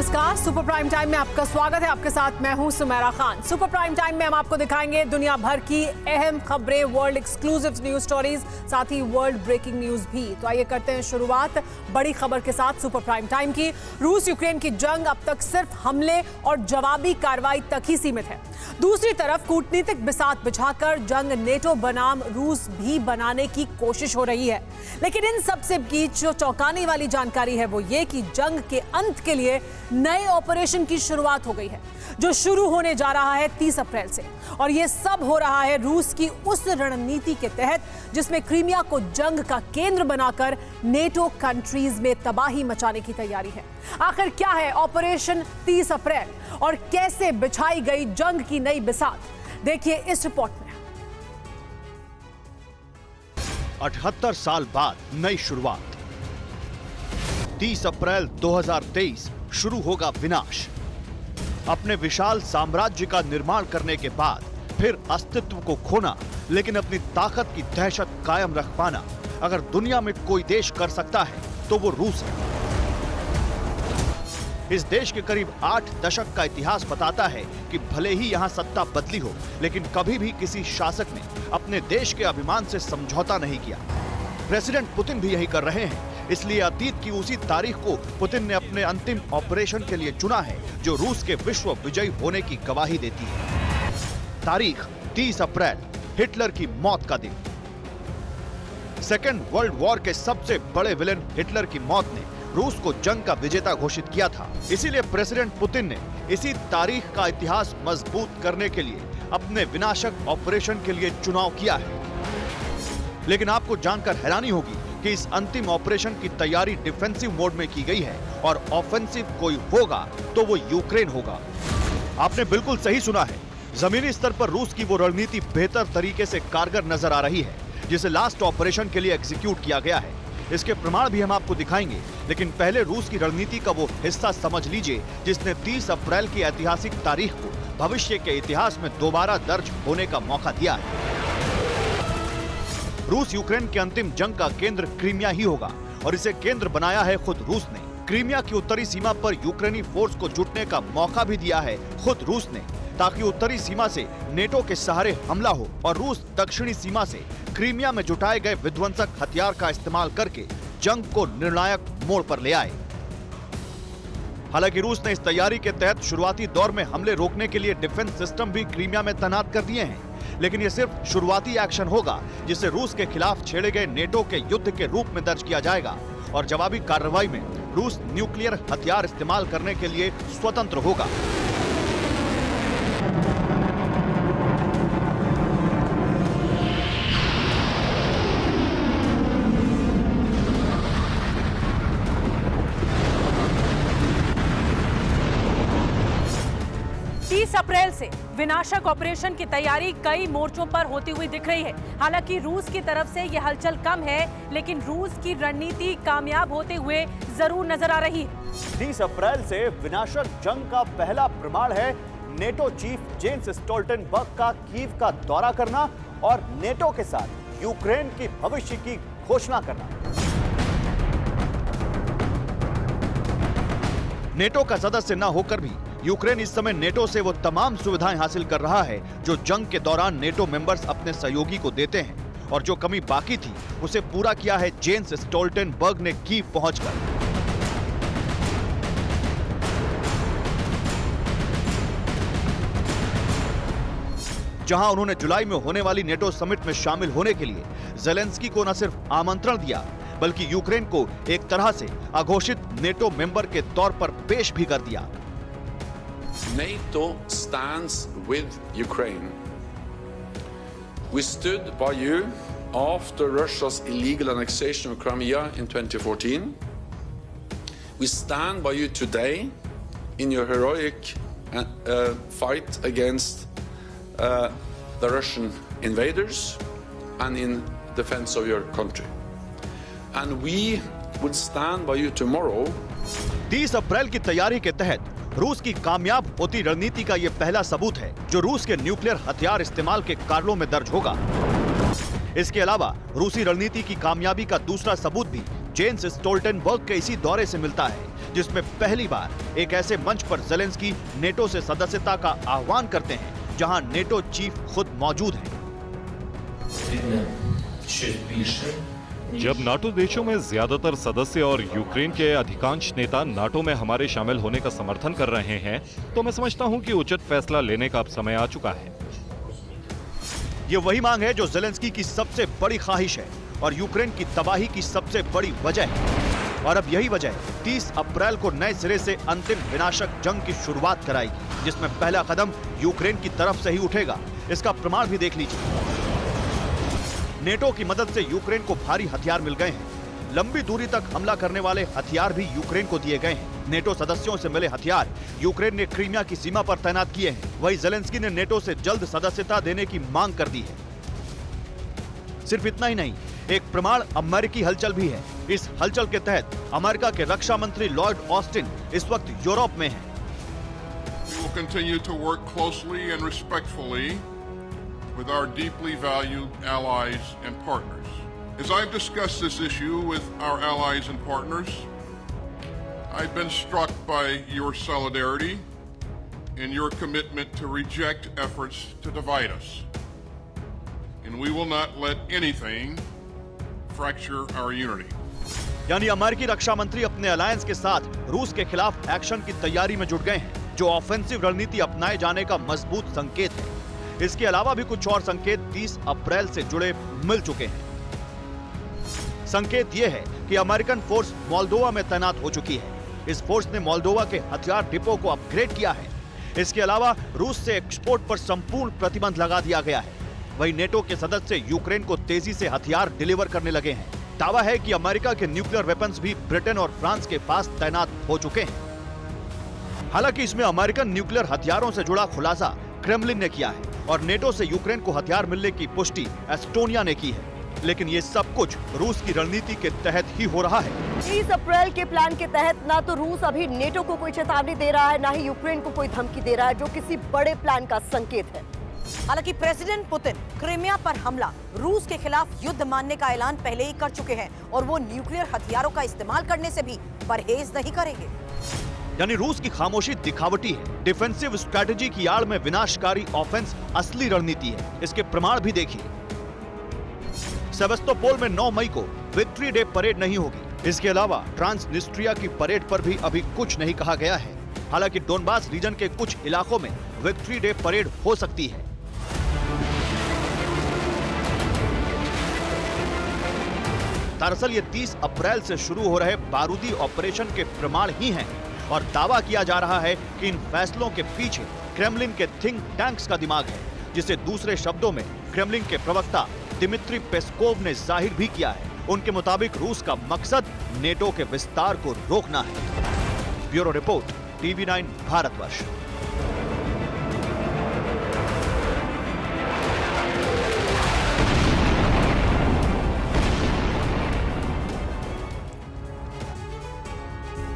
नमस्कार, super prime time में आपका स्वागत है। आपके साथ मैं हूं Sumera Khan. Super prime time में हम आपको दिखाएंगे दुनिया भर की अहम खबरें, वर्ल्ड एक्सक्लूसिव न्यूज स्टोरीज, साथ ही वर्ल्ड ब्रेकिंग न्यूज भी। तो आइए करते हैं शुरुआत बड़ी खबर के साथ सुपर प्राइम टाइम की। रूस यूक्रेन की जंग अब तक सिर्फ हमले और जवाबी कार्रवाई तक ही सीमित है। दूसरी तरफ कूटनीतिक बिसात बिछाकर जंग नेटो बनाम रूस भी बनाने की कोशिश हो रही है। लेकिन इन सबसे बीच जो चौंकाने वाली जानकारी है वो ये कि जंग के अंत के लिए नए ऑपरेशन की शुरुआत हो गई है, जो शुरू होने जा रहा है 30 अप्रैल से। और ये सब हो रहा है रूस की उस रणनीति के तहत जिसमें क्रीमिया को जंग का केंद्र बनाकर नेटो कंट्रीज में तबाही मचाने की तैयारी है। आखिर क्या है ऑपरेशन 30 अप्रैल और कैसे बिछाई गई जंग की नई बिसात, देखिए इस रिपोर्ट में। 78 साल बाद नई शुरुआत। 30 अप्रैल 2023 शुरू होगा विनाश। अपने विशाल साम्राज्य का निर्माण करने के बाद फिर अस्तित्व को खोना, लेकिन अपनी ताकत की दहशत कायम रख पाना अगर दुनिया में कोई देश कर सकता है तो वो रूस है। इस देश के करीब 8 दशक का इतिहास बताता है कि भले ही यहाँ सत्ता बदली हो, लेकिन कभी भी किसी शासक ने अपने देश के अभिमान से समझौता नहीं किया। प्रेसिडेंट पुतिन भी यही कर रहे हैं। इसलिए अतीत की उसी तारीख को पुतिन ने अपने अंतिम ऑपरेशन के लिए चुना है, जो रूस के विश्व विजयी होने की गवाही देती है। तारीख 30 अप्रैल, हिटलर की मौत का दिन। सेकेंड वर्ल्ड वॉर के सबसे बड़े विलेन हिटलर की मौत ने रूस को जंग का विजेता घोषित किया था। इसीलिए प्रेसिडेंट पुतिन ने इसी तारीख का इतिहास मजबूत करने के लिए अपने विनाशक ऑपरेशन के लिए चुनाव किया है। लेकिन आपको जानकर हैरानी होगी कि इस अंतिम ऑपरेशन की तैयारी डिफेंसिव मोड में की गई है और ऑफेंसिव कोई होगा तो वो यूक्रेन होगा। आपने बिल्कुल सही सुना है। जमीनी स्तर पर रूस की वो रणनीति बेहतर तरीके से कारगर नजर आ रही है, जिसे लास्ट ऑपरेशन के लिए एग्जीक्यूट किया गया है। इसके प्रमाण भी हम आपको दिखाएंगे, लेकिन पहले रूस की रणनीति का वो हिस्सा समझ लीजिए जिसने 30 अप्रैल की ऐतिहासिक तारीख को भविष्य के इतिहास में दोबारा दर्ज होने का मौका दिया है। रूस यूक्रेन के अंतिम जंग का केंद्र क्रीमिया ही होगा और इसे केंद्र बनाया है खुद रूस ने। क्रीमिया की उत्तरी सीमा पर यूक्रेनी फोर्स को जुटने का मौका भी दिया है खुद रूस ने, ताकि उत्तरी सीमा से नेटो के सहारे हमला हो और रूस दक्षिणी सीमा से क्रीमिया में जुटाए गए विध्वंसक हथियार का इस्तेमाल करके जंग को निर्णायक मोड़ पर ले आए। हालांकि रूस ने इस तैयारी के तहत शुरुआती दौर में हमले रोकने के लिए डिफेंस सिस्टम भी क्रीमिया में तैनात कर दिए हैं, लेकिन ये सिर्फ शुरुआती एक्शन होगा, जिसे रूस के खिलाफ छेड़े गए नेटो के युद्ध के रूप में दर्ज किया जाएगा और जवाबी कार्रवाई में रूस न्यूक्लियर हथियार इस्तेमाल करने के लिए स्वतंत्र होगा। अप्रैल से विनाशक ऑपरेशन की तैयारी कई मोर्चों पर होती हुई दिख रही है। हालांकि रूस की तरफ से यह हलचल कम है, लेकिन रूस की रणनीति कामयाब होते हुए जरूर नजर आ रही है। 30 अप्रैल से विनाशक जंग का पहला प्रमाण है नेटो चीफ जेन्स स्टोल्टनबर्ग का कीव का दौरा करना और नेटो के साथ यूक्रेन की भविष्य की घोषणा करना। नेटो का सदस्य न होकर भी यूक्रेन इस समय नेटो से वो तमाम सुविधाएं हासिल कर रहा है जो जंग के दौरान नेटो मेंबर्स अपने सहयोगी को देते हैं, और जो कमी बाकी थी उसे पूरा किया है जेन्स स्टोल्टनबर्ग ने कीव पहुंचकर। जहां उन्होंने जुलाई में होने वाली नेटो समिट में शामिल होने के लिए ज़ेलेंस्की को न सिर्फ आमंत्रण दिया, बल्कि यूक्रेन को एक तरह से अघोषित नेटो मेंबर के तौर पर पेश भी कर दिया। NATO stands with Ukraine. We stood by you after Russia's illegal annexation of Crimea in 2014. We stand by you today in your heroic fight against the Russian invaders and in defense of your country. And we would stand by you tomorrow. 30 अप्रैल की तैयारी के तहत रूस की कामयाब होती रणनीति का यह पहला सबूत है जो रूस के न्यूक्लियर हथियार इस्तेमाल के कारणों में दर्ज होगा। इसके अलावा रूसी रणनीति की कामयाबी का दूसरा सबूत भी जेन्स स्टोल्टनबर्ग के इसी दौरे से मिलता है, जिसमें पहली बार एक ऐसे मंच पर ज़ेलेंस्की नेटो से सदस्यता का आह्वान करते हैं जहां नेटो चीफ खुद मौजूद हैं। जब नाटो देशों में ज्यादातर सदस्य और यूक्रेन के अधिकांश नेता नाटो में हमारे शामिल होने का समर्थन कर रहे हैं, तो मैं समझता हूं कि उचित फैसला लेने का अब समय आ चुका है। ये वही मांग है जो ज़ेलेंस्की की सबसे बड़ी ख्वाहिश है और यूक्रेन की तबाही की सबसे बड़ी वजह है। और अब यही वजह 30 अप्रैल को नए सिरे से अंतिम विनाशक जंग की शुरुआत कराएगी, जिसमें पहला कदम यूक्रेन की तरफ से ही उठेगा। इसका प्रमाण भी देख लीजिए। नेटो की मदद से यूक्रेन को भारी हथियार मिल गए हैं। लंबी दूरी तक हमला करने वाले हथियार भी यूक्रेन को दिए गए हैं। नेटो सदस्यों से मिले हथियार यूक्रेन ने क्रीमिया की सीमा पर तैनात किए हैं। वहीं ज़ेलेंस्की ने नेटो से जल्द सदस्यता देने की मांग कर दी है। सिर्फ इतना ही नहीं, एक प्रमाण अमेरिकी हलचल भी है। इस हलचल के तहत अमेरिका के रक्षा मंत्री लॉयड ऑस्टिन इस वक्त यूरोप में हैं। We will continue to work closely and respectfully with our deeply valued allies and partners. As I've discussed this issue with our allies and partners, I've been struck by your solidarity and your commitment to reject efforts to divide us. And we will not let anything fracture our unity. यानी अमेरिकी रक्षा मंत्री अपने alliance के साथ रूस के खिलाफ action की तैयारी में जुट गए हैं, जो ऑफेंसिव रणनीति अपनाए जाने का मजबूत संकेत है। इसके अलावा भी कुछ और संकेत 30 अप्रैल से जुड़े मिल चुके हैं। संकेत यह है कि अमेरिकन फोर्स मोल्दोवा में तैनात हो चुकी है। इस फोर्स ने मोल्दोवा के हथियार डिपो को अपग्रेड किया है। इसके अलावा रूस से एक्सपोर्ट पर संपूर्ण प्रतिबंध लगा दिया गया है। वहीं नेटो के सदस्य यूक्रेन को तेजी से हथियार डिलीवर करने लगे हैं। दावा है कि अमेरिका के न्यूक्लियर वेपन्स भी ब्रिटेन और फ्रांस के पास तैनात हो चुके हैं। हालांकि इसमें अमेरिकन न्यूक्लियर हथियारों से जुड़ा खुलासा क्रेमलिन ने किया है और नेटो से यूक्रेन को हथियार मिलने की पुष्टि एस्टोनिया ने की है। लेकिन ये सब कुछ रूस की रणनीति के तहत ही हो रहा है। 30 अप्रैल के प्लान के तहत ना तो रूस अभी नेटो को कोई चेतावनी दे रहा है, ना ही यूक्रेन को कोई धमकी दे रहा है, जो किसी बड़े प्लान का संकेत है। हालांकि प्रेसिडेंट पुतिन क्रीमिया पर हमला, रूस के खिलाफ युद्ध मानने का ऐलान पहले ही कर चुके हैं और वो न्यूक्लियर हथियारों का इस्तेमाल करने से भी परहेज नहीं करेंगे। यानी रूस की खामोशी दिखावटी है। डिफेंसिव स्ट्रैटेजी की आड़ में विनाशकारी ऑफेंस असली रणनीति है। इसके प्रमाण भी देखिए। सेवास्तोपोल में 9 मई को विक्ट्री डे परेड नहीं होगी। इसके अलावा ट्रांसनिस्ट्रिया की परेड पर भी अभी कुछ नहीं कहा गया है। हालांकि डोनबास रीजन के कुछ इलाकों में विक्ट्री डे परेड हो सकती है। दरअसल ये 30 अप्रैल से शुरू हो रहे बारूदी ऑपरेशन के प्रमाण ही हैं और दावा किया जा रहा है कि इन फैसलों के पीछे क्रेमलिन के थिंक टैंक्स का दिमाग है, जिसे दूसरे शब्दों में क्रेमलिन के प्रवक्ता दिमित्री पेस्कोव ने जाहिर भी किया है। उनके मुताबिक रूस का मकसद नेटो के विस्तार को रोकना है। Bureau report, TV9 Bharatvarsh.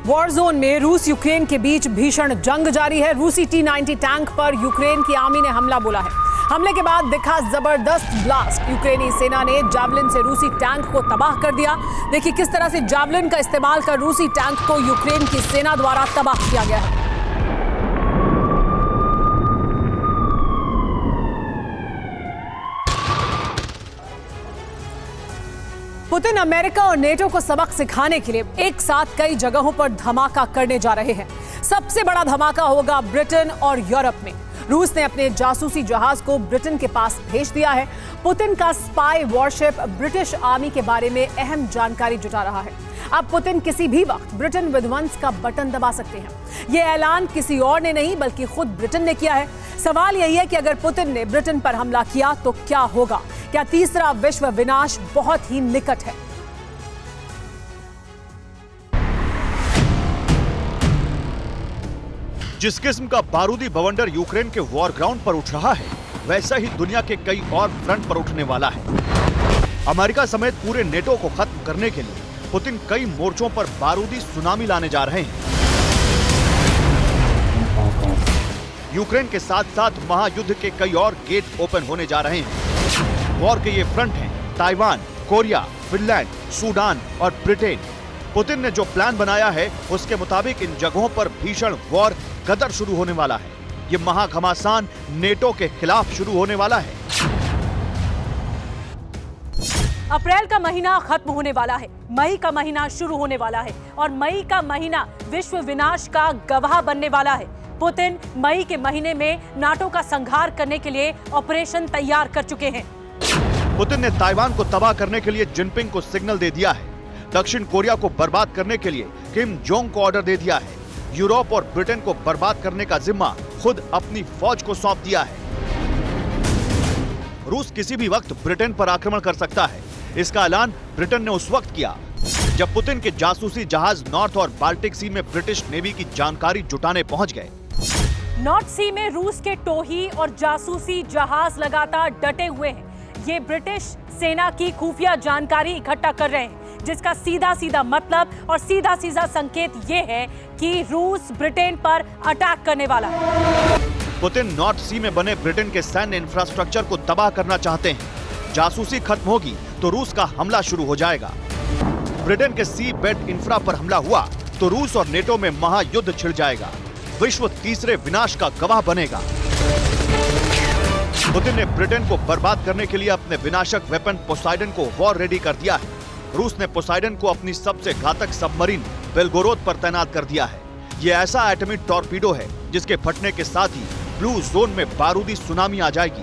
War zone में रूस यूक्रेन के बीच भीषण जंग जारी है। रूसी T-90 टैंक पर यूक्रेन की आर्मी ने हमला बोला है। हमले के बाद दिखा जबरदस्त ब्लास्ट। यूक्रेनी सेना ने जावलिन से रूसी टैंक को तबाह कर दिया। देखिए किस तरह से जावलिन का इस्तेमाल कर रूसी टैंक को यूक्रेन की सेना द्वारा तबाह किया गया है। पुतिन अमेरिका और नेटो को सबक सिखाने के लिए एक साथ कई जगहों पर धमाका करने जा रहे हैं। सबसे बड़ा धमाका होगा ब्रिटेन और यूरोप में। रूस ने अपने जासूसी जहाज को ब्रिटेन के पास भेज दिया है। पुतिन का स्पाई वॉरशिप ब्रिटिश आर्मी के बारे में अहम जानकारी जुटा रहा है। अब पुतिन किसी भी वक्त ब्रिटेन विध्वंस का बटन दबा सकते हैं। यह ऐलान किसी और ने नहीं बल्कि खुद ब्रिटेन ने किया है। सवाल यही है कि अगर पुतिन ने ब्रिटेन पर हमला किया तो क्या होगा? क्या तीसरा विश्व विनाश बहुत ही निकट है? जिस किस्म का बारूदी बवंडर यूक्रेन के वॉर ग्राउंड पर उठ रहा है, वैसा ही दुनिया के कई और फ्रंट पर उठने वाला है। अमेरिका समेत पूरे नेटो को खत्म करने के लिए पुतिन कई मोर्चों पर बारूदी सुनामी लाने जा रहे हैं। यूक्रेन के साथ साथ महायुद्ध के कई और गेट ओपन होने जा रहे हैं। वॉर के ये फ्रंट हैं ताइवान, कोरिया, फिनलैंड, सूडान और ब्रिटेन। पुतिन ने जो प्लान बनाया है उसके मुताबिक इन जगहों पर भीषण वॉर गदर शुरू होने वाला है। ये महाघमासान नेटो के खिलाफ शुरू होने वाला है। अप्रैल का महीना खत्म होने वाला है, मई का महीना शुरू होने वाला है और मई का महीना विश्व विनाश का गवाह बनने वाला है। पुतिन मई के महीने में नाटो का संहार करने के लिए ऑपरेशन तैयार कर चुके हैं। पुतिन ने ताइवान को तबाह करने के लिए जिनपिंग को सिग्नल दे दिया है। दक्षिण कोरिया को बर्बाद करने के लिए किम जोंग को ऑर्डर दे दिया है। यूरोप और ब्रिटेन को बर्बाद करने का जिम्मा खुद अपनी फौज को सौंप दिया है। रूस किसी भी वक्त ब्रिटेन पर आक्रमण कर सकता है। इसका ऐलान ब्रिटेन ने उस वक्त किया जब पुतिन के जासूसी जहाज नॉर्थ और बाल्टिक सी में ब्रिटिश नेवी की जानकारी जुटाने पहुंच गए। नॉर्थ सी में रूस के टोही और जासूसी जहाज लगातार डटे हुए हैं। ये ब्रिटिश सेना की खुफिया जानकारी इकट्ठा कर रहे हैं, जिसका सीधा सीधा मतलब और सीधा सीधा संकेत ये है कि रूस ब्रिटेन पर अटैक करने वाला है। पुतिन नॉर्थ सी में बने ब्रिटेन के सैन्य इंफ्रास्ट्रक्चर को तबाह करना चाहते हैं। जासूसी खत्म होगी तो रूस का हमला शुरू हो जाएगा। ब्रिटेन के सी बेड इंफ्रा पर हमला हुआ तो रूस और नेटो में महायुद्ध छिड़ जाएगा। विश्व तीसरे विनाश का गवाह बनेगा। पुतिन ने ब्रिटेन को बर्बाद करने के लिए अपने विनाशक वेपन पोसाइडन को वॉर रेडी कर दिया है। रूस ने पोसाइडन को अपनी सबसे घातक सबमरीन बेलगोरोद पर तैनात कर दिया है। यह ऐसा एटमी टॉर्पीडो है जिसके फटने के साथ ही ब्लू जोन में बारूदी सुनामी आ जाएगी।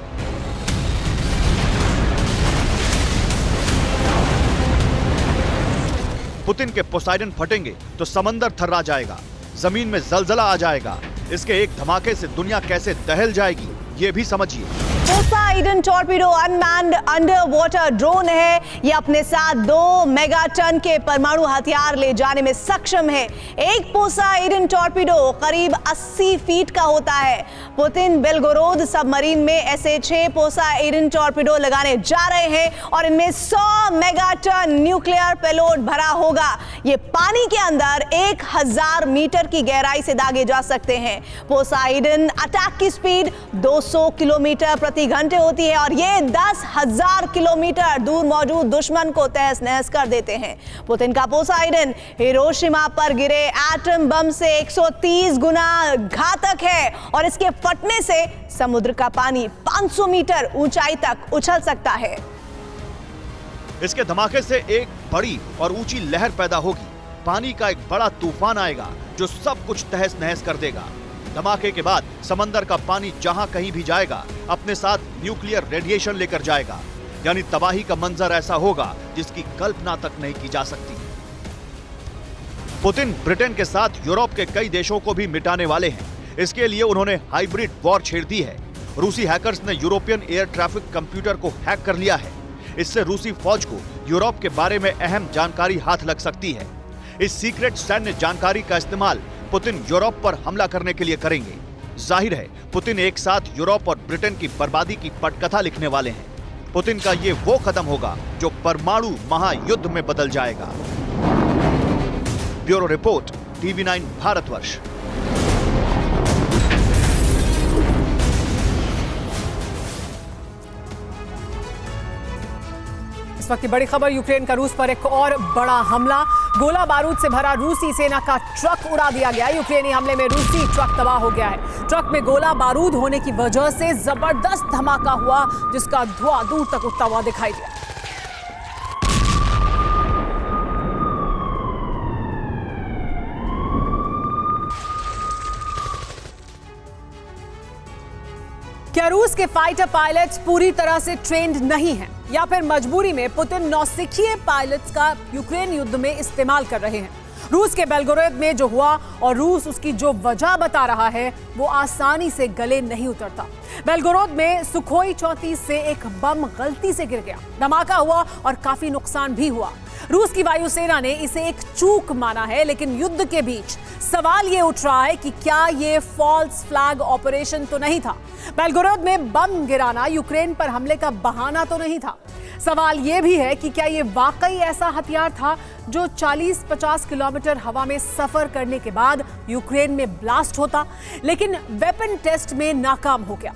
पुतिन के पोसाइडन फटेंगे तो समंदर थर्रा जाएगा, जमीन में जलजला आ जाएगा। इसके एक धमाके से दुनिया कैसे दहल जाएगी ये भी समझिए। Poseidon torpedo unmanned under water drone है। ये अपने साथ 2 मेगाटन के परमाणु हथियार ले जाने में सक्षम है। एक पोसाइडन टॉर्पीडो करीब 80 फीट का होता है। पुतिन बेलगोरोद सबमरीन में ऐसे 6 पोसाइडन टॉर्पीडो लगाने जा रहे हैं और इनमें 100 मेगाटन न्यूक्लियर पेलोड भरा होगा। ये पानी के अंदर 1000 मीटर की गहराई से दागे जा सकते हैं। पोसाइडन अटैक की स्पीड 200 किलोमीटर प्रति घंटे होती है और ये 10,000 किलोमीटर दूर मौजूद दुश्मन को तहस नहस कर देते हैं। पुतिन का पोसाइडन हिरोशिमा पर गिरे एटम बम से 130 गुना घातक है और इसके फटने से समुद्र का पानी 500 मीटर ऊंचाई तक उछल सकता है। इसके धमाके से एक बड़ी और ऊंची लहर पैदा होगी। पानी का एक बड़ा तूफान आएगा जो सब कुछ तहस नहस कर देगा। धमाके के बाद समंदर का पानी जहां कहीं भी जाएगा अपने साथ न्यूक्लियर रेडिएशन लेकर जाएगा। यानी तबाही का मंजर ऐसा होगा जिसकी कल्पना तक नहीं की जा सकती। पुतिन ब्रिटेन के साथ यूरोप के कई देशों को भी मिटाने वाले हैं। इसके लिए उन्होंने हाइब्रिड वॉर छेड़ दी है। रूसी हैकर्स ने यूरोपियन एयर ट्रैफिक कंप्यूटर को हैक कर लिया है। इससे रूसी फौज को यूरोप के बारे में अहम जानकारी हाथ लग सकती है। इस सीक्रेट सैन्य जानकारी का इस्तेमाल पुतिन यूरोप पर हमला करने के लिए करेंगे। जाहिर है पुतिन एक साथ यूरोप और ब्रिटेन की बर्बादी की पटकथा लिखने वाले हैं। पुतिन का ये वो कदम होगा जो परमाणु महायुद्ध में बदल जाएगा। Bureau report, TV9 Bharatvarsh. इस वक्त की बड़ी खबर, यूक्रेन का रूस पर एक और बड़ा हमला। गोला बारूद से भरा रूसी सेना का ट्रक उड़ा दिया गया। यूक्रेनी हमले में रूसी ट्रक तबाह हो गया है। ट्रक में गोला बारूद होने की वजह से जबरदस्त धमाका हुआ जिसका धुआं दूर तक उठता हुआ दिखाई दिया। क्या रूस के फाइटर पायलट्स पूरी तरह से ट्रेंड नहीं हैं या फिर मजबूरी में पुतिन नौसिखिए पायलट्स का यूक्रेन युद्ध में इस्तेमाल कर रहे हैं? रूस के बेलगोरोद में जो हुआ और रूस उसकी जो वजह बता रहा है वो आसानी से गले नहीं उतरता। बेलगोरोद में सुखोई 34 से एक बम गलती से गिर गया। धमाका हुआ और काफी नुकसान भी हुआ। रूस की वायुसेना ने इसे एक चूक माना है, लेकिन युद्ध के बीच सवाल ये उठ रहा है कि क्या ये फॉल्स फ्लैग ऑपरेशन तो नहीं था? बेलगोरोद में बम गिराना यूक्रेन पर हमले का बहाना तो नहीं था? सवाल यह भी है कि क्या ये वाकई ऐसा हथियार था जो 40-50 किलोमीटर हवा में सफर करने के बाद यूक्रेन में ब्लास्ट होता, लेकिन वेपन टेस्ट में नाकाम हो गया।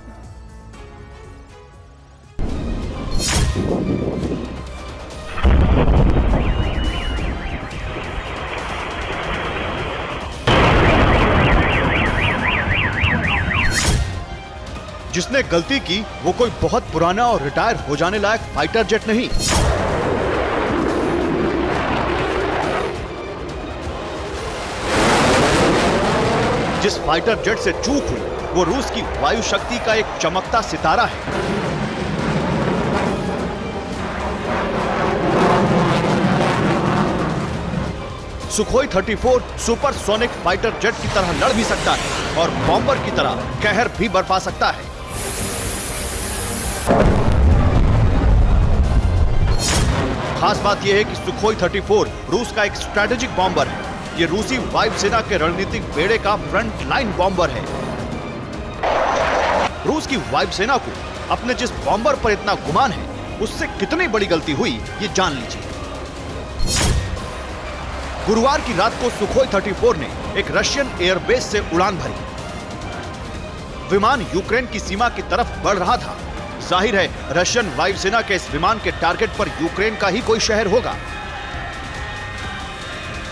जिसने गलती की वो कोई बहुत पुराना और रिटायर हो जाने लायक फाइटर जेट नहीं, जिस फाइटर जेट से चूक हुई वो रूस की वायु शक्ति का एक चमकता सितारा है। सुखोई 34 सुपरसोनिक फाइटर जेट की तरह लड़ भी सकता है और बॉम्बर की तरह कहर भी बरपा सकता है। खास बात यह है कि सुखोई 34 रूस का एक स्ट्रेटेजिक बॉम्बर है। ये रूसी वायुसेना के रणनीतिक बेड़े का फ्रंट लाइन बॉम्बर है। रूस की वायुसेना को अपने जिस बॉम्बर पर इतना गुमान है उससे कितनी बड़ी गलती हुई ये जान लीजिए। गुरुवार की रात को सुखोई 34 ने एक रशियन एयरबेस से उड़ान भरी। विमान यूक्रेन की सीमा की तरफ बढ़ रहा था। जाहिर है रशियन वायुसेना के इस विमान के टारगेट पर यूक्रेन का ही कोई शहर होगा,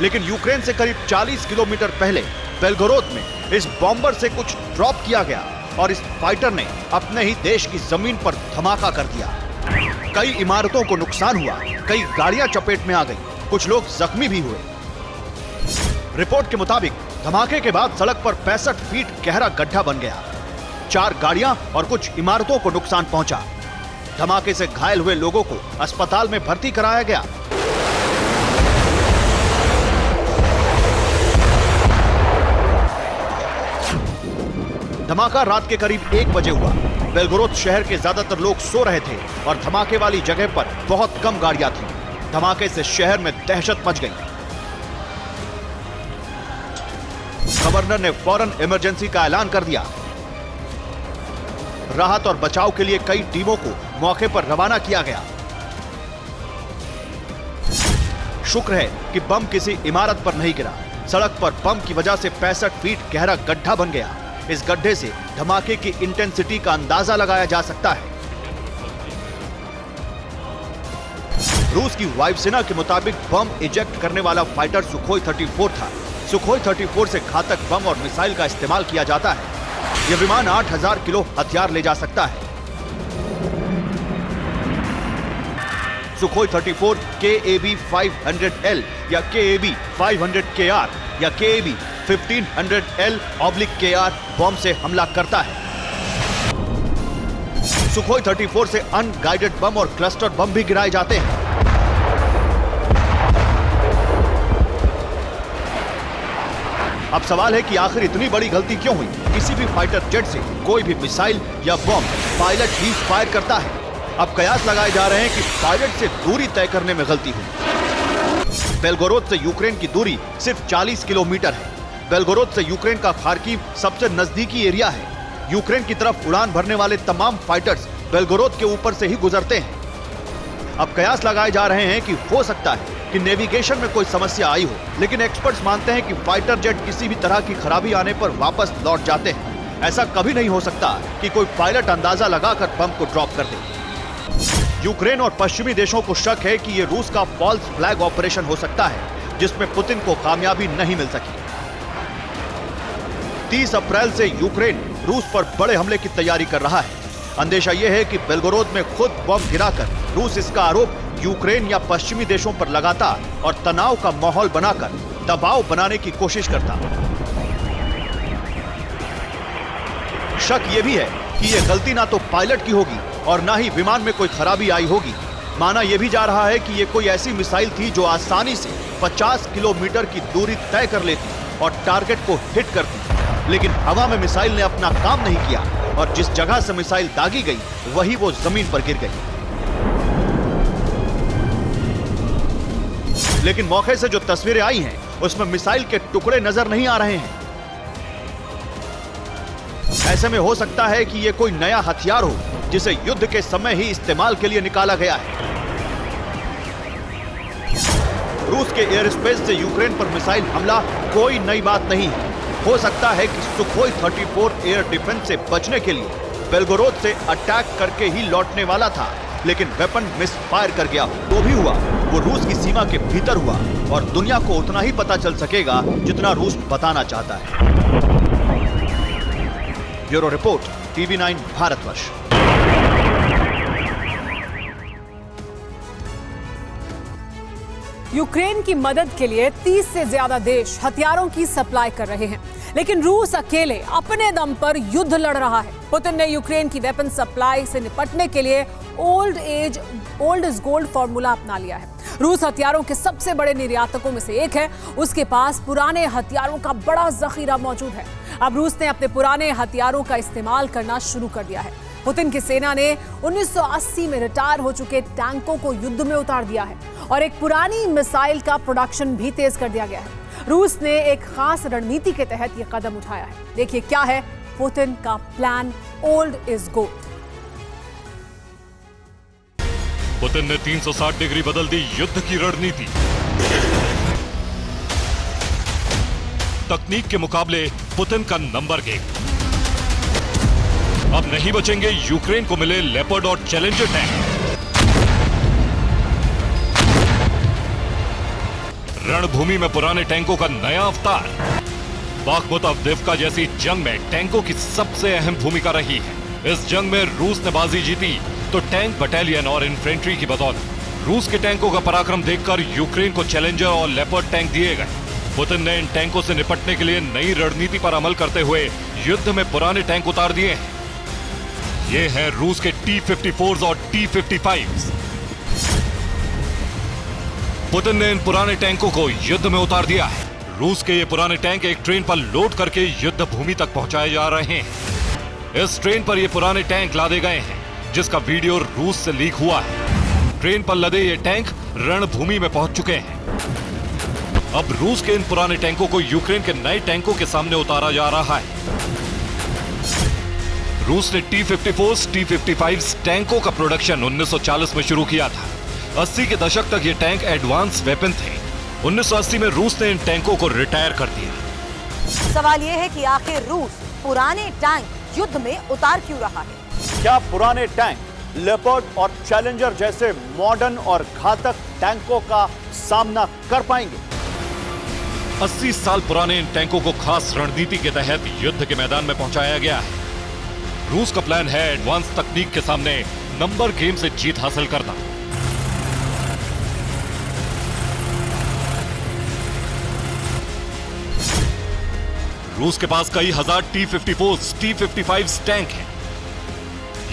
लेकिन यूक्रेन से करीब 40 किलोमीटर पहले बेलगोरोद में इस बॉम्बर से कुछ ड्रॉप किया गया और इस फाइटर ने अपने ही देश की जमीन पर धमाका कर दिया। कई इमारतों को नुकसान हुआ, कई गाड़ियां चपेट में आ गई, कुछ लोग जख्मी भी हुए। रिपोर्ट के मुताबिक धमाके के बाद सड़क पर 65 फीट गहरा गड्ढा बन गया। 4 गाड़ियां और कुछ इमारतों को नुकसान पहुंचा। धमाके से घायल हुए लोगों को अस्पताल में भर्ती कराया गया। धमाका रात के करीब 1 बजे हुआ। बेलगोरोद शहर के ज्यादातर लोग सो रहे थे और धमाके वाली जगह पर बहुत कम गाड़ियां थीं। धमाके से शहर में दहशत मच गई। गवर्नर ने फौरन इमरजेंसी का ऐलान कर दिया। राहत और बचाव के लिए कई टीमों को मौके पर रवाना किया गया। शुक्र है कि बम किसी इमारत पर नहीं गिरा। सड़क पर बम की वजह से 65 फीट गहरा गड्ढा बन गया। इस गड्ढे से धमाके की इंटेंसिटी का अंदाजा लगाया जा सकता है। रूस की वायुसेना के मुताबिक बम इजेक्ट करने वाला फाइटर सुखोई 34 था। सुखोई 34 से घातक बम और मिसाइल का इस्तेमाल किया जाता है। यह विमान 8000 किलो हथियार ले जा सकता है। सुखोई 34 KAB 500L या KAB 500KR या KAB 1500L/KR बम से हमला करता है। सुखोई 34 से अनगाइडेड बम और क्लस्टर बम भी गिराए जाते हैं। अब सवाल है कि आखिर इतनी बड़ी गलती क्यों हुई? किसी भी फाइटर जेट से कोई भी मिसाइल या बम पायलट ही फायर करता है। अब कयास लगाए जा रहे हैं कि पायलट से दूरी तय करने में गलती हुई। बेलगोरोद से यूक्रेन की दूरी सिर्फ 40 किलोमीटर है। बेलगोरोद से यूक्रेन का खार्किव सबसे नजदीकी एरिया है। यूक्रेन की तरफ उड़ान भरने वाले तमाम फाइटर्स बेलगोरोद के ऊपर से ही गुजरते हैं। अब कयास लगाए जा रहे हैं कि हो सकता है कि नेविगेशन में कोई समस्या आई हो, लेकिन एक्सपर्ट्स मानते हैं कि फाइटर जेट किसी भी तरह की खराबी आने पर वापस लौट जाते हैं। ऐसा कभी नहीं हो सकता कि कोई पायलट अंदाजा लगाकर बम को ड्रॉप कर दे। यूक्रेन और पश्चिमी देशों को शक है कि यह रूस का फॉल्स फ्लैग ऑपरेशन हो सकता है, जिसमें पुतिन को कामयाबी नहीं मिल सकी। 30 अप्रैल से यूक्रेन रूस पर बड़े हमले की तैयारी कर रहा है। अंदेशा यह है कि बेलगोरोद में खुद बम गिराकर रूस इसका आरोप यूक्रेन या पश्चिमी देशों पर लगाता और तनाव का माहौल बनाकर दबाव बनाने की कोशिश करता। शक यह भी है कि यह गलती ना तो पायलट की होगी और ना ही विमान में कोई खराबी आई होगी। माना यह भी जा रहा है कि यह कोई ऐसी मिसाइल थी जो आसानी से 50 किलोमीटर की दूरी तय कर लेती और टारगेट को हिट करती, लेकिन हवा में मिसाइल ने अपना काम नहीं किया और जिस जगह से मिसाइल दागी गई वही वो जमीन पर गिर गई। लेकिन मौके से जो तस्वीरें आई हैं उसमें मिसाइल के टुकड़े नजर नहीं आ रहे हैं। ऐसे में हो सकता है कि यह कोई नया हथियार हो जिसे युद्ध के समय ही इस्तेमाल के लिए निकाला गया है। रूस के एयर स्पेस से यूक्रेन पर मिसाइल हमला कोई नई बात नहीं है। हो सकता है कि सुखोई 34 एयर डिफेंस से बचने के लिए बेलगोरोद से अटैक करके ही लौटने वाला था, लेकिन वेपन मिसफायर कर गया। तो भी हुआ वो रूस की सीमा के भीतर हुआ और दुनिया को उतना ही पता चल सकेगा जितना रूस बताना चाहता है। Bureau report, TV9 Bharatvarsh. Ukraine की मदद के लिए 30 से ज्यादा देश हथियारों की सप्लाई कर रहे हैं, लेकिन रूस अकेले अपने दम पर युद्ध लड़ रहा है। पुतिन ने यूक्रेन की वेपन सप्लाई से निपटने के लिए ओल्ड इज गोल्ड फॉर्मूला अपना लिया है। रूस हथियारों के सबसे बड़े निर्यातकों में से एक है। उसके पास पुराने हथियारों का बड़ा जखीरा मौजूद है। अब रूस ने अपने पुराने हथियारों का इस्तेमाल करना शुरू कर दिया है। पुतिन की सेना ने 1980 में रिटायर हो चुके टैंकों को युद्ध में उतार दिया है और एक पुरानी मिसाइल का प्रोडक्शन भी तेज कर दिया गया है। रूस ने एक खास रणनीति के तहत यह कदम उठाया है। देखिए क्या है पुतिन का plan old is gold. Putin ने 360 डिग्री बदल दी युद्ध की रणनीति। तकनीक के मुकाबले पुतिन का नंबर गेम। अब नहीं बचेंगे यूक्रेन को मिले लेपर्ड और चैलेंजर टैंक। रणभूमि में पुराने टैंकों का नया अवतार। बाखमुत अवदिव्का जैसी जंग में टैंकों की सबसे अहम भूमिका रही है। इस जंग में रूस ने बाजी जीती तो टैंक बटालियन और इन्फेंट्री की बदौलत। रूस के टैंकों का पराक्रम देखकर यूक्रेन को चैलेंजर और लेपर्ड टैंक दिए गए। पुतिन ने इन टैंकों से निपटने के लिए नई रणनीति पर अमल करते हुए युद्ध में पुराने टैंक उतार दिए हैं। ये हैं रूस के T-54s और T-55s। पुतिन ने इन पुराने टैंकों को युद्ध में उतार दिया है। रूस के ये पुराने टैंक एक ट्रेन पर लोड करके युद्ध भूमि तक पहुंचाए जा रहे हैं। इस ट्रेन पर ये पुराने टैंक लादे गए हैं, जिसका वीडियो रूस से लीक हुआ है। ट्रेन पर लदे ये टैंक रणभूमि में पहुंच चुके हैं। अब रूस के इन पुराने टैंकों को यूक्रेन के नए टैंकों के सामने उतारा जा रहा है। रूस ने T-54s, T-55s टैंकों का प्रोडक्शन 1940 में शुरू किया था। 80 के दशक तक ये टैंक एडवांस वेपन थे। 1980 में रूस ने इन टैंकों को रिटायर कर दिया। सवाल यह है कि आखिर रूस पुराने टैंक युद्ध में उतार क्यों रहा है? क्या पुराने टैंक लेपर्ड और चैलेंजर जैसे मॉडर्न और घातक टैंकों का सामना कर पाएंगे? 80 साल पुराने इन टैंकों को खास रणनीति के तहत युद्ध के मैदान में पहुंचाया गया है। रूस का प्लान है एडवांस तकनीक के सामने नंबर गेम से जीत हासिल करना। रूस के पास कई हजार T-54s, T-55s टैंक हैं।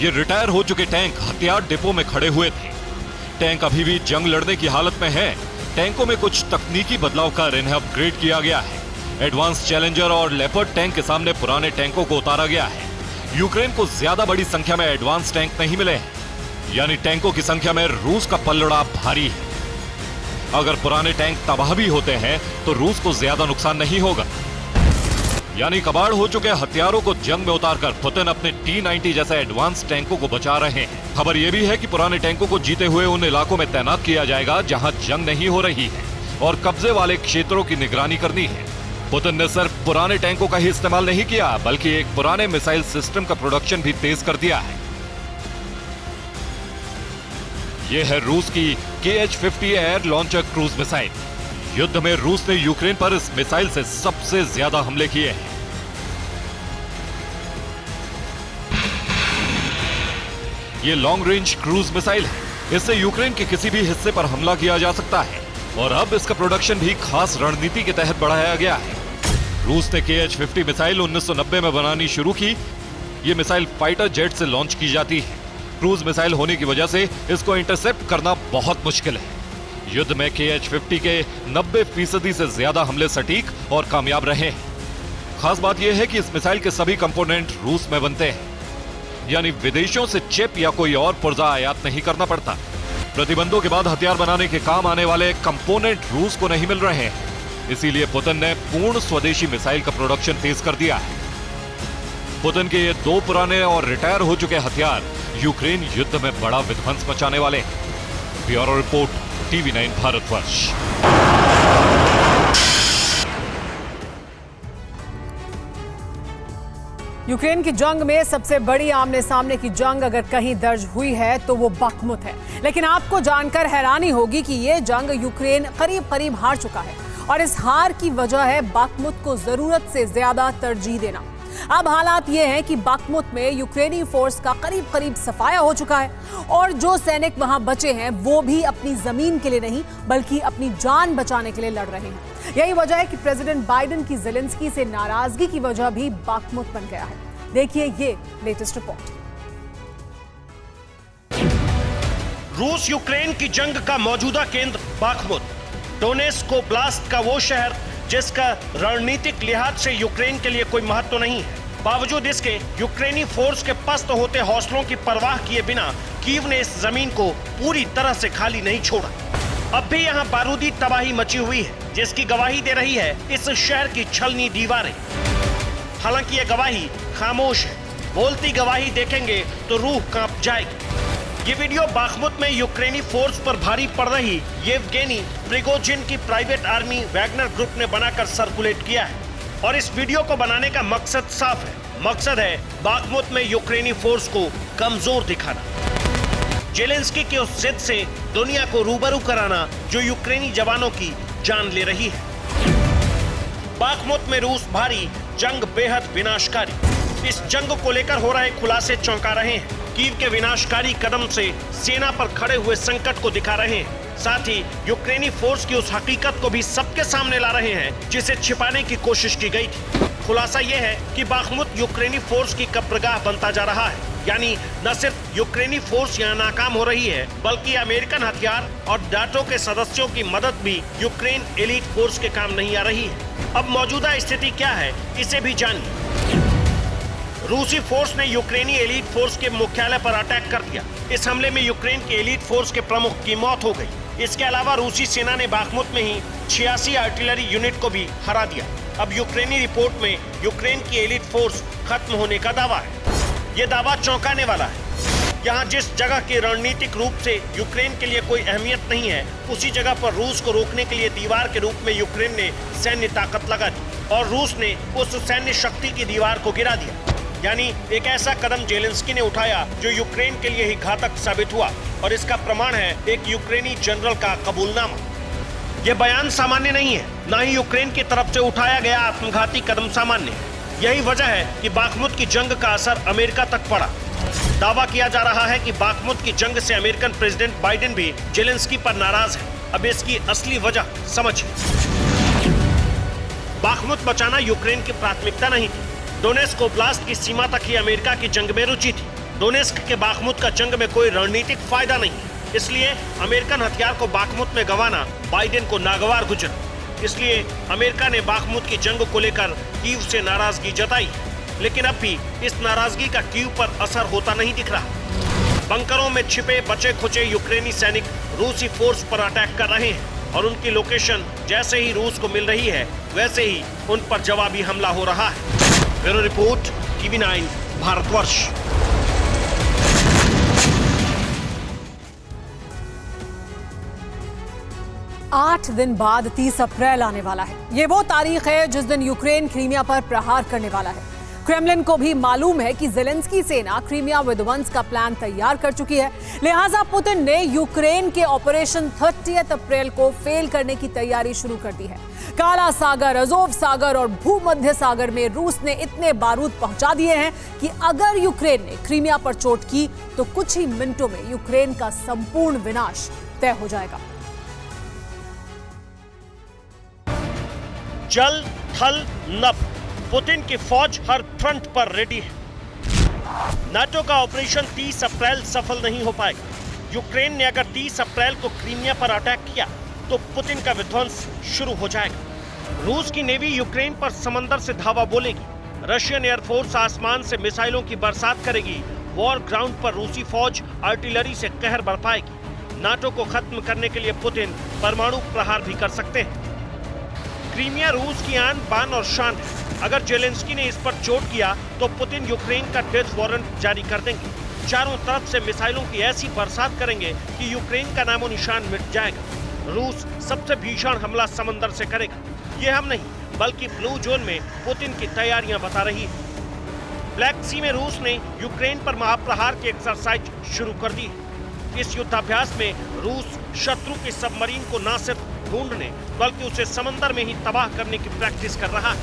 ये रिटायर हो चुके टैंक हथियार डिपो में खड़े हुए थे। टैंक अभी भी जंग लड़ने की हालत में है। टैंकों में कुछ तकनीकी बदलाव कर इन्हें अपग्रेड किया गया है। एडवांस चैलेंजर और लेपर्ड टैंक के सामने पुराने टैंकों को उतारा गया है। यूक्रेन को ज्यादा बड़ी संख्या में एडवांस टैंक नहीं मिले हैं, यानी टैंकों की संख्या में रूस का पलड़ा भारी है। अगर पुराने टैंक तबाह भी होते हैं तो रूस को ज्यादा नुकसान नहीं होगा। यानी कबाड़ हो चुके हथियारों को जंग में उतारकर पुतिन अपने T-90 जैसे एडवांस टैंकों को बचा रहे हैं। खबर यह भी है कि पुराने टैंकों को जीते हुए उन इलाकों में तैनात किया जाएगा जहां जंग नहीं हो रही है और कब्जे वाले क्षेत्रों की निगरानी करनी है। पुतिन ने सिर्फ पुराने टैंकों का ही इस्तेमाल नहीं किया, बल्कि एक पुराने मिसाइल सिस्टम का प्रोडक्शन भी तेज कर दिया है। यह है रूस की KH-50 air launcher cruise missile. युद्ध में रूस ने यूक्रेन पर इस मिसाइल से सबसे ज्यादा हमले किए हैं। ये लॉन्ग रेंज क्रूज मिसाइल है। इससे यूक्रेन के किसी भी हिस्से पर हमला किया जा सकता है और अब इसका प्रोडक्शन भी खास रणनीति के तहत बढ़ाया गया है। रूस ने KH-50 मिसाइल 1990 में बनानी शुरू की। ये मिसाइल फाइटर जेट से लॉन्च की जाती है। क्रूज मिसाइल होने की वजह से इसको इंटरसेप्ट करना बहुत मुश्किल है। युद्ध में KH-50 के 90% से ज्यादा हमले सटीक और कामयाब रहे हैं। खास बात यह है कि इस मिसाइल के सभी कंपोनेंट रूस में बनते हैं, यानी विदेशों से चिप या कोई और पुर्जा आयात नहीं करना पड़ता। प्रतिबंधों के बाद हथियार बनाने के काम आने वाले कंपोनेंट रूस को नहीं मिल रहे हैं, इसीलिए पुतिन ने पूर्ण स्वदेशी मिसाइल का प्रोडक्शन तेज कर दिया है। पुतिन के ये दो पुराने और रिटायर हो चुके हथियार यूक्रेन युद्ध में बड़ा विध्वंस मचाने वाले हैं। Bureau report, TV9 Bharatvarsh. Ukraine की जंग में सबसे बड़ी आमने सामने की जंग अगर कहीं दर्ज हुई है तो वो बाखमुत है। लेकिन आपको जानकर हैरानी होगी कि ये जंग यूक्रेन करीब करीब हार चुका है और इस हार की वजह है बाखमुत को जरूरत से ज्यादा तरजीह देना। अब हालात ये हैं कि बाखमुत में यूक्रेनी फोर्स का करीब करीब सफाया हो चुका है और जो सैनिक वहां बचे हैं वो भी अपनी जमीन के लिए नहीं बल्कि अपनी जान बचाने के लिए लड़ रहे हैं। यही वजह है कि प्रेसिडेंट बाइडेन की ज़ेलेंस्की से नाराजगी की वजह भी बाखमुत बन गया है। देखिए ये लेटेस्ट रिपोर्ट। रूस यूक्रेन की जंग का मौजूदा केंद्र बाखमुत, डोनेस्क ओब्लास्ट का वो शहर जिसका रणनीतिक लिहाज से यूक्रेन के लिए कोई महत्व नहीं है। बावजूद इसके यूक्रेनी फोर्स के पस्त होते हौसलों की परवाह किए बिना कीव ने इस जमीन को पूरी तरह से खाली नहीं छोड़ा। अब भी यहाँ बारूदी तबाही मची हुई है जिसकी गवाही दे रही है इस शहर की छलनी दीवारें। हालांकि यह गवाही खामोश है, बोलती गवाही देखेंगे तो रूह कांप जाएगी। ये वीडियो बाखमुत में यूक्रेनी फोर्स पर भारी पड़ रही येवगेनी प्रिगोजिन की प्राइवेट आर्मी वैगनर ग्रुप ने बनाकर सर्कुलेट किया है और इस वीडियो को बनाने का मकसद साफ है। मकसद है बाखमुत में यूक्रेनी फोर्स को कमजोर दिखाना, ज़ेलेंस्की की उस जिद से दुनिया को रूबरू कराना जो यूक्रेनी जवानों की जान ले रही है। बाखमुत में रूस भारी जंग बेहद विनाशकारी। इस जंग को लेकर हो रहे खुलासे चौंका रहे हैं। कीव के विनाशकारी कदम से सेना पर खड़े हुए संकट को दिखा रहे हैं, साथ ही यूक्रेनी फोर्स की उस हकीकत को भी सबके सामने ला रहे हैं जिसे छिपाने की कोशिश की गई थी। खुलासा यह है कि बाखमुत यूक्रेनी फोर्स की कब्रगाह बनता जा रहा है, यानी न सिर्फ यूक्रेनी फोर्स यहाँ नाकाम हो रही है बल्कि अमेरिकन हथियार और नाटो के सदस्यों की मदद भी यूक्रेन एलीट फोर्स के काम नहीं आ रही है। अब मौजूदा स्थिति क्या है इसे भी जानिए। रूसी फोर्स ने यूक्रेनी एलीट फोर्स के मुख्यालय पर अटैक कर दिया। इस हमले में यूक्रेन के एलीट फोर्स के प्रमुख की मौत हो गई। इसके अलावा रूसी सेना ने बाखमुत में ही 86 आर्टिलरी यूनिट को भी हरा दिया। अब यूक्रेनी रिपोर्ट में यूक्रेन की एलीट फोर्स खत्म होने का दावा है। ये दावा चौंकाने वाला है। यहाँ जिस जगह की रणनीतिक रूप से यूक्रेन के लिए कोई अहमियत नहीं है, उसी जगह पर रूस को रोकने के लिए दीवार के रूप में यूक्रेन ने सैन्य ताकत लगा दी और रूस ने उस सैन्य शक्ति की दीवार को गिरा दिया। यानी एक ऐसा कदम ज़ेलेंस्की ने उठाया जो यूक्रेन के लिए ही घातक साबित हुआ और इसका प्रमाण है एक यूक्रेनी जनरल का कबूलनामा। यह बयान सामान्य नहीं है, न ही यूक्रेन की तरफ से उठाया गया आत्मघाती कदम सामान्य है। यही वजह है कि बाखमुत की जंग का असर अमेरिका तक पड़ा। दावा किया जा रहा है कि बाखमुत की जंग से अमेरिकन प्रेसिडेंट बाइडेन भी ज़ेलेंस्की पर नाराज है। अब इसकी असली वजह समझिए। बाखमुत बचाना यूक्रेन की प्राथमिकता नहीं थी। डोनेस्क ओब्लास्ट की सीमा तक ही अमेरिका की जंग में रुचि थी। डोनेस्क के बाखमुत का जंग में कोई रणनीतिक फायदा नहीं, इसलिए अमेरिकन हथियार को बाखमुत में गंवाना बाइडेन को नागवार गुजरा। इसलिए अमेरिका ने बाखमुत की जंग को लेकर कीव से नाराजगी जताई, लेकिन अब भी इस नाराजगी का कीव पर असर होता नहीं दिख रहा। बंकरों में छिपे बचे खुचे यूक्रेनी सैनिक रूसी फोर्स पर अटैक कर रहे हैं और उनकी लोकेशन जैसे ही रूस को मिल रही है वैसे ही उन पर जवाबी हमला हो रहा है। Bureau report, TV9 Bharatvarsh. आठ दिन बाद 30 अप्रैल आने वाला है। ये वो तारीख है जिस दिन यूक्रेन क्रीमिया पर प्रहार करने वाला है। क्रेमलिन को भी मालूम है कि ज़ेलेंस्की सेना क्रीमिया विध्वंस का प्लान तैयार कर चुकी है, लिहाजा पुतिन ने यूक्रेन के ऑपरेशन 30 अप्रैल को फेल करने की तैयारी शुरू कर दी है। काला सागर, अज़ोव सागर और भूमध्य सागर में रूस ने इतने बारूद पहुंचा दिए हैं कि अगर यूक्रेन ने क्रीमिया पर चोट की तो कुछ ही मिनटों में यूक्रेन का संपूर्ण विनाश तय हो जाएगा। जल, थल, नभ, पुतिन की फौज हर फ्रंट पर रेडी है। नाटो का ऑपरेशन 30 अप्रैल सफल नहीं हो पाएगा। यूक्रेन ने अगर 30 अप्रैल को क्रीमिया पर अटैक किया तो पुतिन का विध्वंस शुरू हो जाएगा। रूस की नेवी यूक्रेन पर समंदर से धावा बोलेगी। रशियन एयरफोर्स आसमान से मिसाइलों की बरसात करेगी। वॉर ग्राउंड पर रूसी फौज आर्टिलरी से कहर बरपाएगी। नाटो को खत्म करने के लिए पुतिन परमाणु प्रहार भी कर सकते हैं। क्रीमिया रूस की आन बान और शान है। अगर ज़ेलेंस्की ने इस पर चोट किया तो पुतिन यूक्रेन का डेथ वारंट जारी कर देंगे। चारों तरफ से मिसाइलों की ऐसी बरसात करेंगे कि यूक्रेन का नामो निशान मिट जाएगा। रूस सबसे भीषण हमला समंदर से करेगा। ये हम नहीं बल्कि ब्लू जोन में पुतिन की तैयारियां बता रही है। ब्लैक सी में रूस ने यूक्रेन पर महाप्रहार की एक्सरसाइज शुरू कर दी है। इस युद्धाभ्यास में रूस शत्रु के सबमरीन को न सिर्फ ढूंढने बल्कि उसे समंदर में ही तबाह करने की प्रैक्टिस कर रहा है।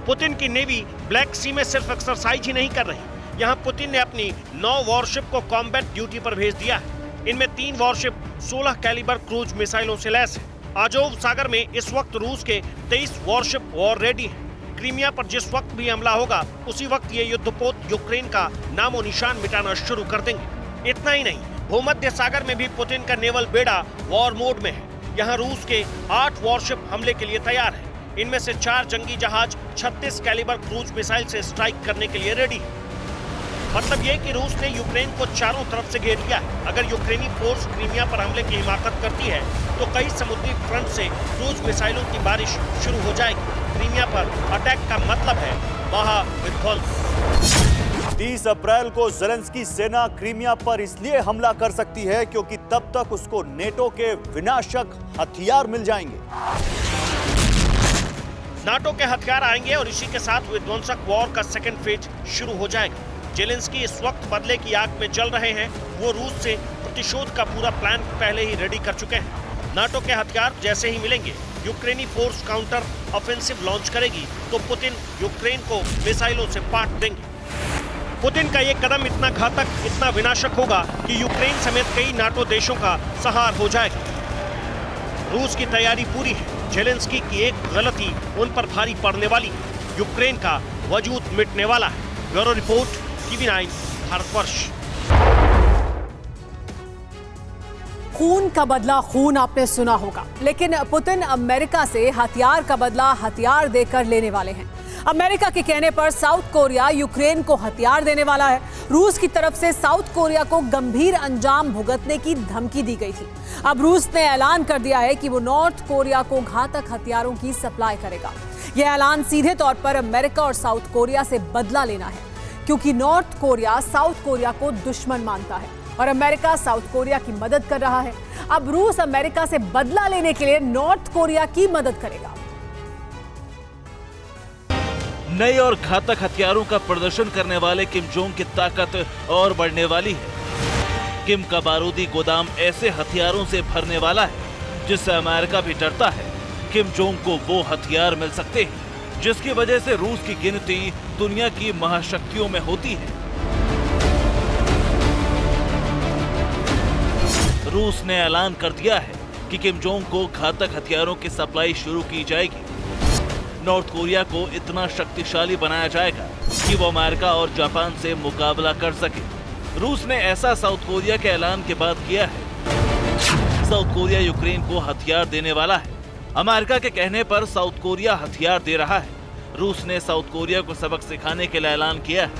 पुतिन की नेवी ब्लैक सी में सिर्फ एक्सरसाइज ही नहीं कर रही, यहाँ पुतिन ने अपनी 9 वॉरशिप को कॉम्बैट ड्यूटी पर भेज दिया है। इनमें 3 वॉरशिप 16 कैलिबर क्रूज मिसाइलों से लैस है। आजोव सागर में इस वक्त रूस के 23 वॉरशिप वॉर रेडी हैं। क्रीमिया पर जिस वक्त भी हमला होगा उसी वक्त ये युद्धपोत यूक्रेन का नामो निशान मिटाना शुरू कर देंगे। इतना ही नहीं, भूमध्य सागर में भी पुतिन का नेवल बेड़ा वॉर मोड में है। यहाँ रूस के 8 वॉरशिप हमले के लिए तैयार है। इनमें से 4 जंगी जहाज 36 कैलिबर क्रूज मिसाइल से स्ट्राइक करने के लिए रेडी है। मतलब ये कि रूस ने यूक्रेन को चारों तरफ से घेर लिया है। अगर यूक्रेनी फोर्स क्रीमिया पर हमले की हिमाकत करती है तो कई समुद्री फ्रंट से क्रूज मिसाइलों की बारिश शुरू हो जाएगी। क्रीमिया पर अटैक का मतलब है महाविध्वंस। 30 अप्रैल को ज़ेलेंस्की सेना क्रीमिया पर इसलिए हमला कर सकती है क्योंकि तब तक उसको नेटो के विनाशक हथियार मिल जाएंगे। नाटो के हथियार आएंगे और इसी के साथ विध्वंसक वॉर का सेकेंड फेज शुरू हो जाएगा। जेलेंस्की इस वक्त बदले की आग में जल रहे हैं। वो रूस से प्रतिशोध का पूरा प्लान पहले ही रेडी कर चुके हैं। नाटो के हथियार जैसे ही मिलेंगे, यूक्रेनी फोर्स काउंटर ऑफेंसिव लॉन्च करेगी तो पुतिन यूक्रेन को मिसाइलों से पाट देंगे। पुतिन का ये कदम इतना घातक, इतना विनाशक होगा कि यूक्रेन समेत कई नाटो देशों का संहार हो जाएगा। रूस की तैयारी पूरी है। जेलेंस्की की एक गलती उन पर भारी पड़ने वाली है। यूक्रेन का वजूद मिटने वाला है। Bureau report, TV9 Bharatvarsh. खून का बदला खून आपने सुना होगा, लेकिन पुतिन अमेरिका से हथियार का बदला हथियार देकर लेने वाले हैं। अमेरिका के कहने पर साउथ कोरिया यूक्रेन को हथियार देने वाला है। रूस की तरफ से साउथ कोरिया को गंभीर अंजाम भुगतने की धमकी दी गई थी। अब रूस ने ऐलान कर दिया है कि वो नॉर्थ कोरिया को घातक हथियारों की सप्लाई करेगा। यह ऐलान सीधे तौर पर अमेरिका और साउथ कोरिया से बदला लेना है, क्योंकि नॉर्थ कोरिया साउथ कोरिया को दुश्मन मानता है और अमेरिका साउथ कोरिया की मदद कर रहा है। अब रूस अमेरिका से बदला लेने के लिए नॉर्थ कोरिया की मदद करेगा। नए और घातक हथियारों का प्रदर्शन करने वाले किम जोंग की ताकत और बढ़ने वाली है। किम का बारूदी गोदाम ऐसे हथियारों से भरने वाला है जिससे अमेरिका भी डरता है। किम जोंग को वो हथियार मिल सकते हैं जिसकी वजह से रूस की गिनती दुनिया की महाशक्तियों में होती है। रूस ने ऐलान कर दिया है कि किम जोंग को घातक हथियारों की सप्लाई शुरू की जाएगी। नॉर्थ कोरिया को इतना शक्तिशाली बनाया जाएगा कि वो अमेरिका और जापान से मुकाबला कर सके। रूस ने ऐसा साउथ कोरिया के ऐलान के बाद किया है। साउथ कोरिया यूक्रेन को हथियार देने वाला है। अमेरिका के कहने पर साउथ कोरिया हथियार दे रहा है। रूस ने साउथ कोरिया को सबक सिखाने के लिए ऐलान किया है।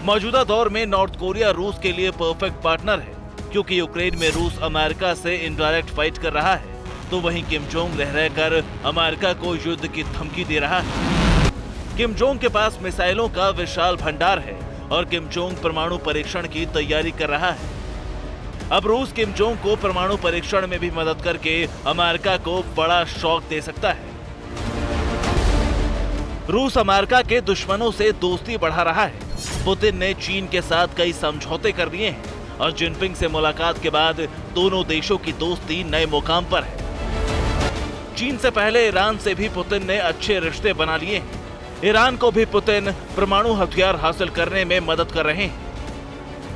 मौजूदा दौर में नॉर्थ कोरिया रूस के लिए परफेक्ट पार्टनर है, क्योंकि यूक्रेन में रूस अमेरिका से इनडायरेक्ट फाइट कर रहा है, तो वहीं किम जोंग रह रहकर अमेरिका को युद्ध की धमकी दे रहा है। किम जोंग के पास मिसाइलों का विशाल भंडार है और किम जोंग परमाणु परीक्षण की तैयारी कर रहा है। अब रूस किम जोंग को परमाणु परीक्षण में भी मदद करके अमेरिका को बड़ा शॉक दे सकता है। रूस अमेरिका के दुश्मनों से दोस्ती बढ़ा रहा है। पुतिन ने चीन के साथ कई समझौते कर लिए हैं और जिनपिंग से मुलाकात के बाद दोनों देशों की दोस्ती नए मुकाम पर है। चीन से पहले ईरान से भी पुतिन ने अच्छे रिश्ते बना लिए हैं। ईरान को भी पुतिन परमाणु हथियार हासिल करने में मदद कर रहे हैं।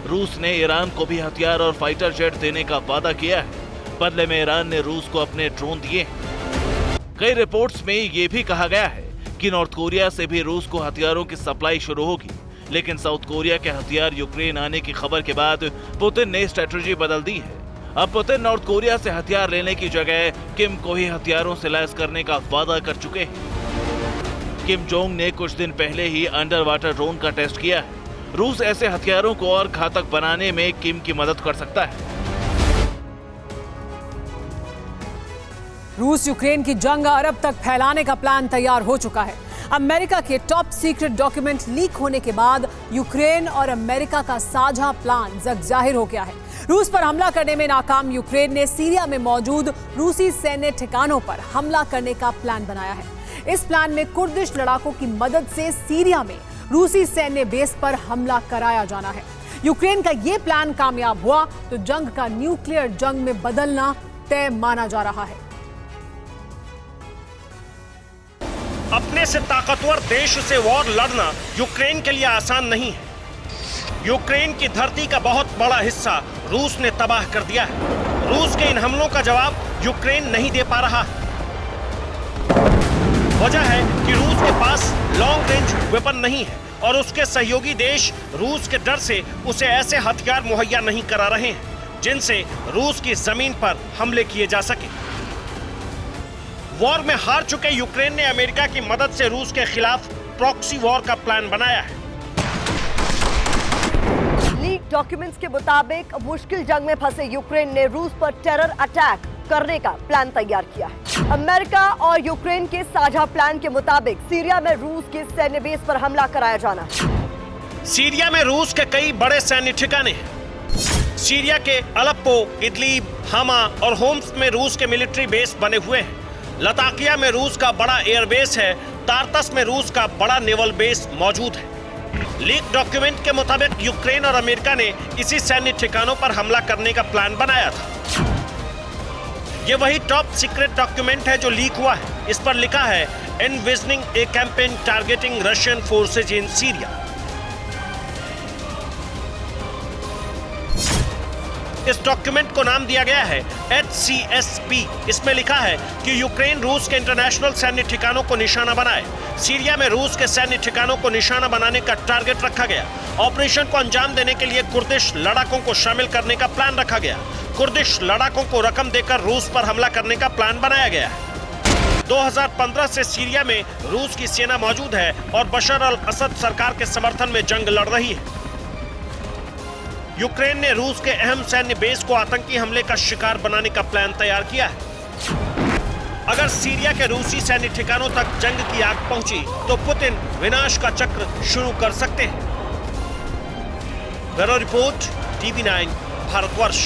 रूस ने ईरान को भी हथियार और फाइटर जेट देने का वादा किया है। बदले में ईरान ने रूस को अपने ड्रोन दिए। कई रिपोर्ट्स में ये भी कहा गया है कि नॉर्थ कोरिया से भी रूस को हथियारों की सप्लाई शुरू होगी, लेकिन साउथ कोरिया के हथियार यूक्रेन आने की खबर के बाद पुतिन ने स्ट्रेटजी बदल दी है। अब पुतिन नॉर्थ कोरिया से हथियार लेने की जगह किम को ही हथियारों से लैस करने का वादा कर चुके हैं। किम जोंग ने कुछ दिन पहले ही अंडर वाटर ड्रोन का टेस्ट किया है। रूस ऐसे हथियारों को और घातक बनाने में किम की मदद कर सकता है। रूस यूक्रेन की जंग अरब तक फैलाने का प्लान तैयार हो चुका है। अमेरिका के टॉप सीक्रेट डॉक्यूमेंट लीक होने के बाद यूक्रेन और अमेरिका का साझा प्लान जग जाहिर हो गया है। रूस पर हमला करने में नाकाम यूक्रेन ने सीरिया में मौजूद रूसी सैन्य ठिकानों पर हमला करने का प्लान बनाया है। इस प्लान में कुर्दिश लड़ाकों की मदद से सीरिया में रूसी सैन्य बेस पर हमला कराया जाना है। यूक्रेन का यह प्लान कामयाब हुआ तो जंग का न्यूक्लियर जंग में बदलना तय माना जा रहा है। अपने इतने से ताकतवर देश से वॉर लड़ना यूक्रेन के लिए आसान नहीं है। यूक्रेन की धरती का बहुत बड़ा हिस्सा रूस ने तबाह कर दिया है। रूस के इन हमलों का जवाब यूक्रेन नहीं दे पा रहा। वजह है कि रूस के पास लॉन्ग रेंज वेपन नहीं है और उसके सहयोगी देश रूस के डर से उसे ऐसे हथियार मुहैया नहीं करा रहे हैं जिनसे रूस की जमीन पर हमले किए जा सके। वॉर में हार चुके यूक्रेन ने अमेरिका की मदद से रूस के खिलाफ प्रॉक्सी वॉर का प्लान बनाया है। लीक डॉक्यूमेंट्स के मुताबिक मुश्किल जंग में फंसे यूक्रेन ने रूस पर टेरर अटैक करने का प्लान तैयार किया है। अमेरिका और यूक्रेन के साझा प्लान के मुताबिक सीरिया में रूस के सैन्य बेस पर हमला कराया जाना है। सीरिया में रूस के कई बड़े सैन्य ठिकाने हैं। सीरिया के अलेप्पो, इदलिब, हमा और होम्स में रूस के मिलिट्री बेस बने हुए हैं। लताकिया में रूस का बड़ा एयरबेस है। तार्तस में रूस का बड़ा नेवल बेस मौजूद है। लीक डॉक्यूमेंट के मुताबिक यूक्रेन और अमेरिका ने इसी सैन्य ठिकानों पर हमला करने का प्लान बनाया था। ये वही टॉप सीक्रेट डॉक्यूमेंट है जो लीक हुआ है। इस पर लिखा है envisioning A campaign targeting Russian forces in Syria. इस डॉक्यूमेंट को नाम दिया गया है HCSP। इसमें लिखा है कि यूक्रेन रूस के इंटरनेशनल सैन्य ठिकानों को निशाना बनाए। सीरिया में रूस के सैन्य ठिकानों को निशाना बनाने का टारगेट रखा गया। ऑपरेशन को अंजाम देने के लिए कुर्दिश लड़ाकों को शामिल करने का प्लान रखा गया। कुर्दिश लड़ाकों को रकम देकर रूस पर हमला करने का प्लान बनाया गया है। 2015 से सीरिया में रूस की सेना मौजूद है और बशर अल असद सरकार के समर्थन में जंग लड़ रही है। यूक्रेन ने रूस के अहम सैन्य बेस को आतंकी हमले का शिकार बनाने का प्लान तैयार किया है। अगर सीरिया के रूसी सैन्य ठिकानों तक जंग की आग पहुंची तो पुतिन विनाश का चक्र शुरू कर सकते हैं। Bureau report, TV9, Bharatvarsh.